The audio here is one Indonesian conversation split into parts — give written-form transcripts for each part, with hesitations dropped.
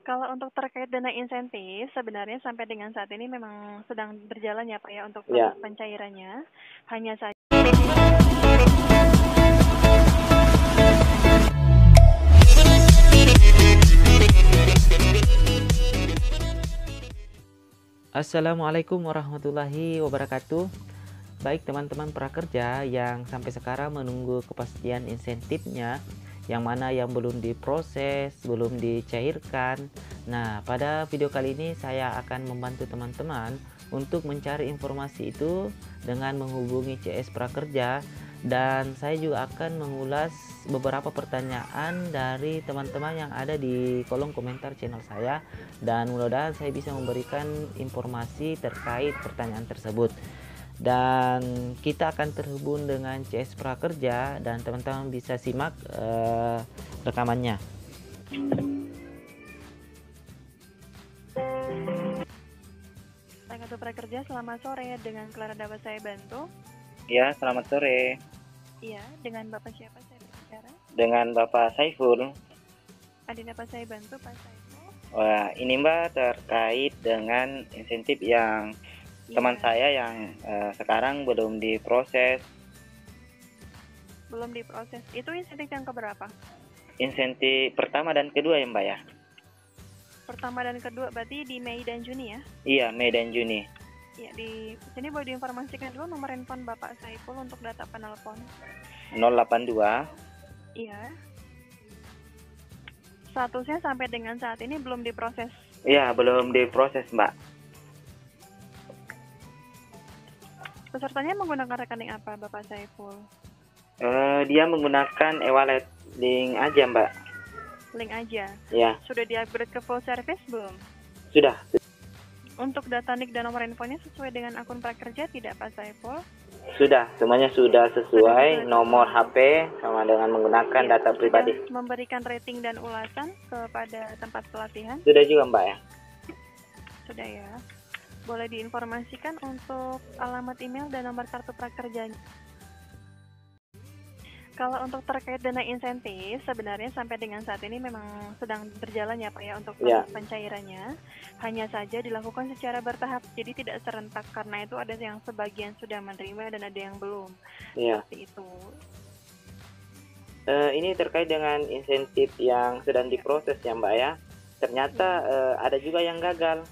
Kalau untuk terkait dana insentif, sebenarnya sampai dengan saat ini memang sedang berjalan ya Pak ya untuk Ya. proses pencairannya. Hanya saja Assalamualaikum warahmatullahi wabarakatuh. Baik teman-teman prakerja yang sampai sekarang menunggu kepastian insentifnya, yang mana yang belum diproses, belum dicairkan. Nah, pada video kali ini saya akan membantu teman-teman untuk mencari informasi itu dengan menghubungi CS Prakerja, dan saya juga akan mengulas beberapa pertanyaan dari teman-teman yang ada di kolom komentar channel saya, dan mudah-mudahan saya bisa memberikan informasi terkait pertanyaan tersebut. Dan kita akan terhubung dengan CS Prakerja dan teman-teman bisa simak rekamannya. Kartu Prakerja, selamat sore, dengan Clara dapat saya bantu? Ya, selamat sore. Iya, dengan Bapak siapa saya berbicara? Dengan Bapak Saiful. Ada dapat saya bantu Pak Saiful? Wah, ini Mbak terkait dengan insentif yang teman saya yang sekarang belum diproses. Belum diproses. Itu insentif yang keberapa? Insentif pertama dan kedua ya Mbak ya? Pertama dan kedua berarti di Mei dan Juni ya? Iya, Mei dan Juni. Ya, di sini boleh diinformasikan dulu nomor handphone Bapak Saiful untuk data penelpon. 082. Iya. Statusnya sampai dengan saat ini belum diproses. Iya, belum diproses Mbak. Pesertanya menggunakan rekening apa Bapak Saiful? Dia menggunakan e-wallet link aja Mbak. Link aja. Ya. Sudah di-upgrade ke full service belum? Sudah. Untuk data NIK dan nomor handphonenya sesuai dengan akun prakerja tidak Pak Saiful? Sudah, semuanya sudah sesuai, nomor HP sama dengan menggunakan data pribadi. Sudah memberikan rating dan ulasan kepada tempat pelatihan? Sudah juga Mbak ya? Sudah ya. Boleh diinformasikan untuk alamat email dan nomor kartu prakerjanya. Kalau untuk terkait dana insentif, sebenarnya sampai dengan saat ini memang sedang berjalan ya Pak ya untuk proses pencairannya. Hanya saja dilakukan secara bertahap, jadi tidak serentak karena itu ada yang sebagian sudah menerima dan ada yang belum. Iya. Seperti itu. Ini terkait dengan insentif yang sedang diproses ya Mbak ya. Ternyata ada juga yang gagal.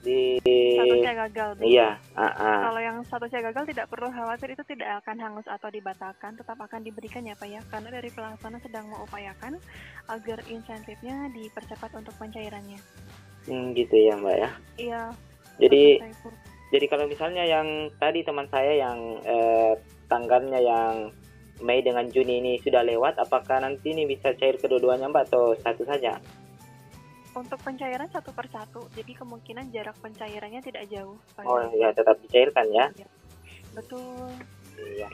Statusnya gagal. Iya. Kalau yang statusnya gagal tidak perlu khawatir, itu tidak akan hangus atau dibatalkan, tetap akan diberikan ya Pak ya, karena dari pelaksana sedang mengupayakan agar insentifnya dipercepat untuk pencairannya. Gitu ya Mbak ya. Iya. Jadi kalau misalnya yang tadi teman saya yang tanggalnya yang Mei dengan Juni ini sudah lewat, apakah nanti ini bisa cair kedua-duanya Mbak atau satu saja? Untuk pencairan satu per satu, jadi kemungkinan jarak pencairannya tidak jauh. Oh ya, tetap dicairkan ya. Betul. Iya.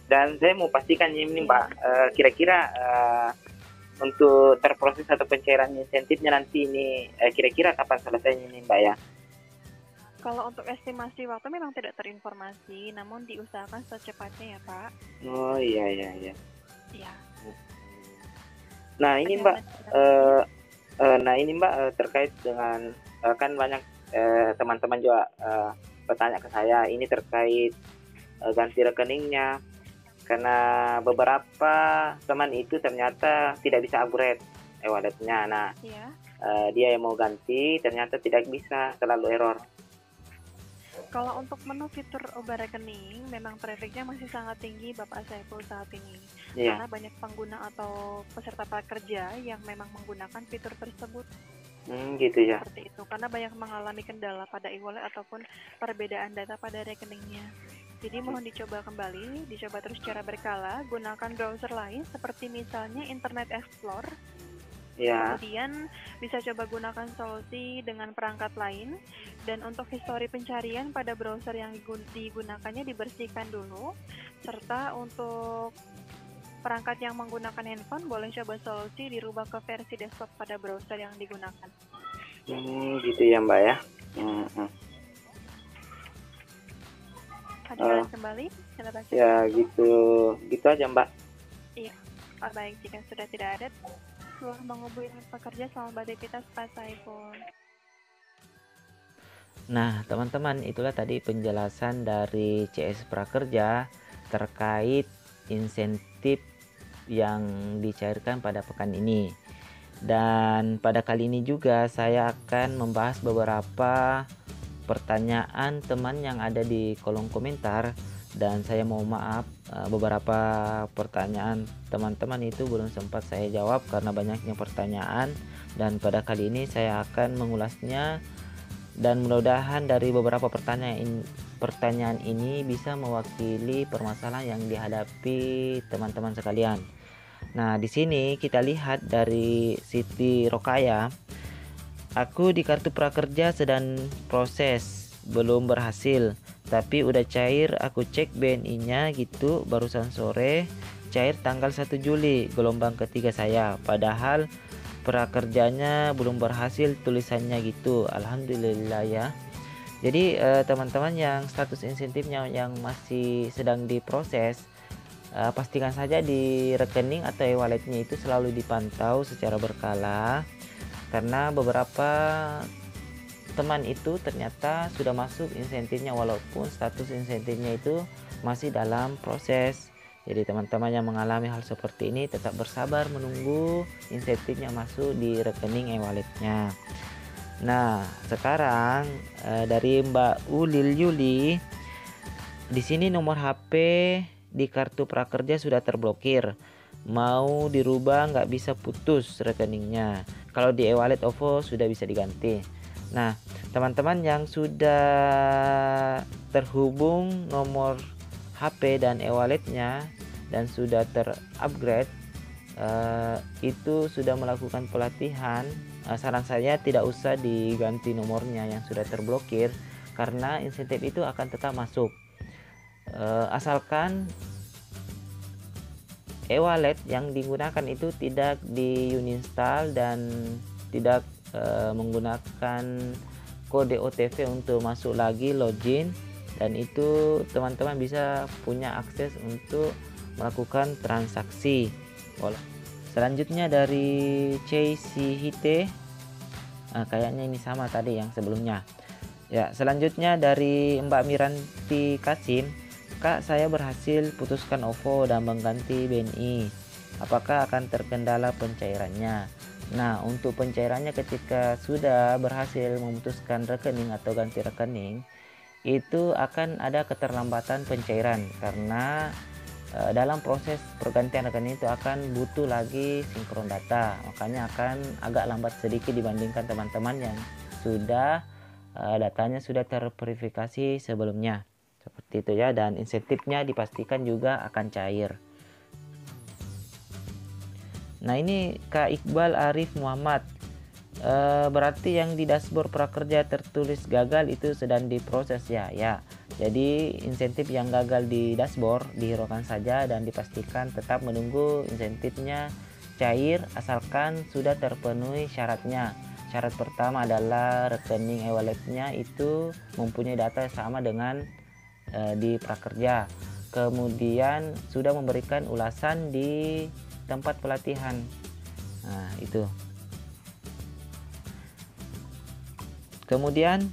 Dan saya mau pastikan ini Mbak, kira-kira untuk terproses atau pencairan insentifnya nanti ini kira-kira kapan selesainya ini Mbak ya? Kalau untuk estimasi waktu memang tidak terinformasi, namun diusahakan secepatnya ya Pak. Oh iya. Iya. Nah ini Mbak, terkait dengan kan banyak teman-teman juga bertanya ke saya ini terkait ganti rekeningnya, karena beberapa teman itu ternyata tidak bisa upgrade e-walletnya. Nah dia yang mau ganti ternyata tidak bisa, selalu error. Kalau untuk menu fitur ubah rekening, memang trafficnya masih sangat tinggi Bapak Saiful saat ini. Karena banyak pengguna atau peserta prakerja yang memang menggunakan fitur tersebut. Gitu ya. Seperti itu, karena banyak mengalami kendala pada e-wallet ataupun perbedaan data pada rekeningnya. Jadi mohon dicoba kembali, dicoba terus secara berkala, gunakan browser lain seperti misalnya Internet Explorer. Kemudian bisa coba gunakan solusi dengan perangkat lain, dan untuk histori pencarian pada browser yang digunakannya dibersihkan dulu, serta untuk perangkat yang menggunakan handphone boleh coba solusi dirubah ke versi desktop pada browser yang digunakan. Gitu ya Mbak ya. Ada kembali? Ya gitu aja Mbak. Iya. Baik, jika sudah tidak ada, seluruh mobilitas pekerja selama beraktivitas Pak Saiful. Nah, teman-teman, itulah tadi penjelasan dari CS Prakerja terkait insentif yang dicairkan pada pekan ini. Dan pada kali ini juga saya akan membahas beberapa pertanyaan teman yang ada di kolom komentar, dan saya mohon maaf beberapa pertanyaan teman-teman itu belum sempat saya jawab karena banyaknya pertanyaan, dan pada kali ini saya akan mengulasnya, dan mudah-mudahan dari beberapa pertanyaan ini bisa mewakili permasalahan yang dihadapi teman-teman sekalian. Nah, di sini kita lihat dari Siti Rokaya, aku di kartu prakerja sedang proses, belum berhasil, tapi udah cair. Aku cek BNI-nya gitu barusan sore, cair tanggal 1 Juli, gelombang ketiga saya. Padahal prakerjanya belum berhasil tulisannya gitu. Alhamdulillah ya. Jadi teman-teman yang status insentifnya yang masih sedang diproses, pastikan saja di rekening atau e-walletnya itu selalu dipantau secara berkala, karena beberapa teman itu ternyata sudah masuk insentifnya walaupun status insentifnya itu masih dalam proses. Jadi teman-teman yang mengalami hal seperti ini tetap bersabar menunggu insentifnya masuk di rekening e-walletnya. Nah, sekarang dari Mbak Ulil Yuli, di sini nomor HP di kartu prakerja sudah terblokir, mau dirubah nggak bisa, putus rekeningnya. Kalau di e-wallet OVO sudah bisa diganti. Nah, teman-teman yang sudah terhubung nomor HP dan e-walletnya dan sudah terupgrade, itu sudah melakukan pelatihan, saran saya tidak usah diganti nomornya yang sudah terblokir, karena insentif itu akan tetap masuk. Asalkan e-wallet yang digunakan itu tidak di uninstall dan tidak menggunakan kode OTP untuk masuk lagi login, dan itu teman-teman bisa punya akses untuk melakukan transaksi. Selanjutnya dari CCHT, kayaknya ini sama tadi yang sebelumnya ya. Selanjutnya dari Mbak Miranti Kasim, Kak, saya berhasil putuskan OVO dan mengganti BNI, apakah akan terkendala pencairannya? Nah, untuk pencairannya ketika sudah berhasil memutuskan rekening atau ganti rekening, itu akan ada keterlambatan pencairan karena dalam proses pergantian rekening itu akan butuh lagi sinkron data, makanya akan agak lambat sedikit dibandingkan teman-teman yang sudah datanya sudah terverifikasi sebelumnya, seperti itu ya. Dan insentifnya dipastikan juga akan cair. Nah, ini Kak Iqbal Arif Muhammad, berarti yang di dashboard prakerja tertulis gagal itu sedang diproses ya. Jadi insentif yang gagal di dashboard dihiraukan saja dan dipastikan tetap menunggu insentifnya cair asalkan sudah terpenuhi syaratnya. Syarat pertama adalah rekening e-walletnya itu mempunyai data sama dengan di prakerja. Kemudian sudah memberikan ulasan di tempat pelatihan. Nah, itu. Kemudian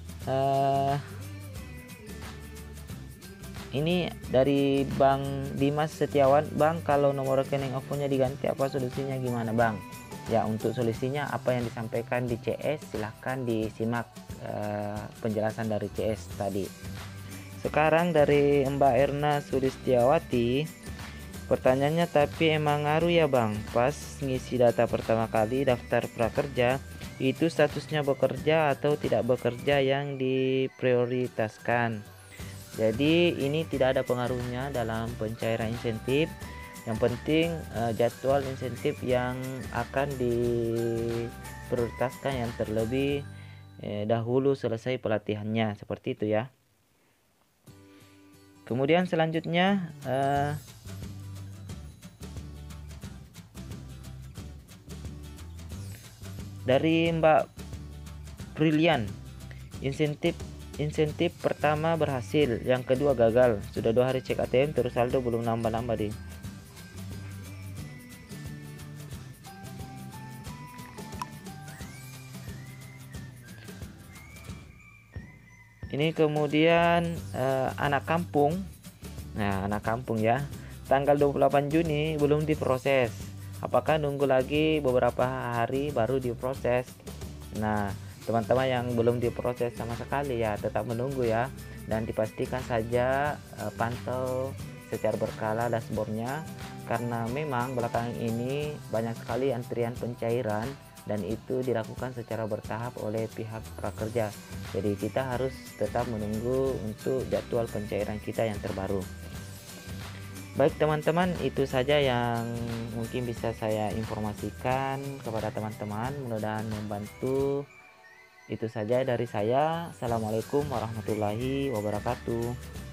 ini dari Bang Dimas Setiawan, Bang, kalau nomor rekening OVO-nya diganti apa solusinya gimana, Bang? Ya, untuk solusinya apa yang disampaikan di CS silahkan disimak penjelasan dari CS tadi. Sekarang dari Mbak Erna Sulistiawati, pertanyaannya, tapi emang ngaruh ya Bang, pas ngisi data pertama kali daftar prakerja itu statusnya bekerja atau tidak bekerja yang diprioritaskan. Jadi ini tidak ada pengaruhnya dalam pencairan insentif. Yang penting jadwal insentif yang akan diprioritaskan yang terlebih dahulu selesai pelatihannya, seperti itu ya. Kemudian selanjutnya dari Mbak Brilian, insentif pertama berhasil, yang kedua gagal. Sudah 2 hari cek ATM terus saldo belum nambah-nambah deh. Ini kemudian anak kampung. Nah, anak kampung ya. Tanggal 28 Juni belum diproses. Apakah nunggu lagi beberapa hari baru diproses? Nah, teman-teman yang belum diproses sama sekali ya tetap menunggu ya. Dan dipastikan saja pantau secara berkala dashboardnya, karena memang belakangan ini banyak sekali antrian pencairan dan itu dilakukan secara bertahap oleh pihak prakerja. Jadi kita harus tetap menunggu untuk jadwal pencairan kita yang terbaru. Baik teman-teman, itu saja yang mungkin bisa saya informasikan kepada teman-teman, mudah-mudahan membantu. Itu saja dari saya. Assalamualaikum warahmatullahi wabarakatuh.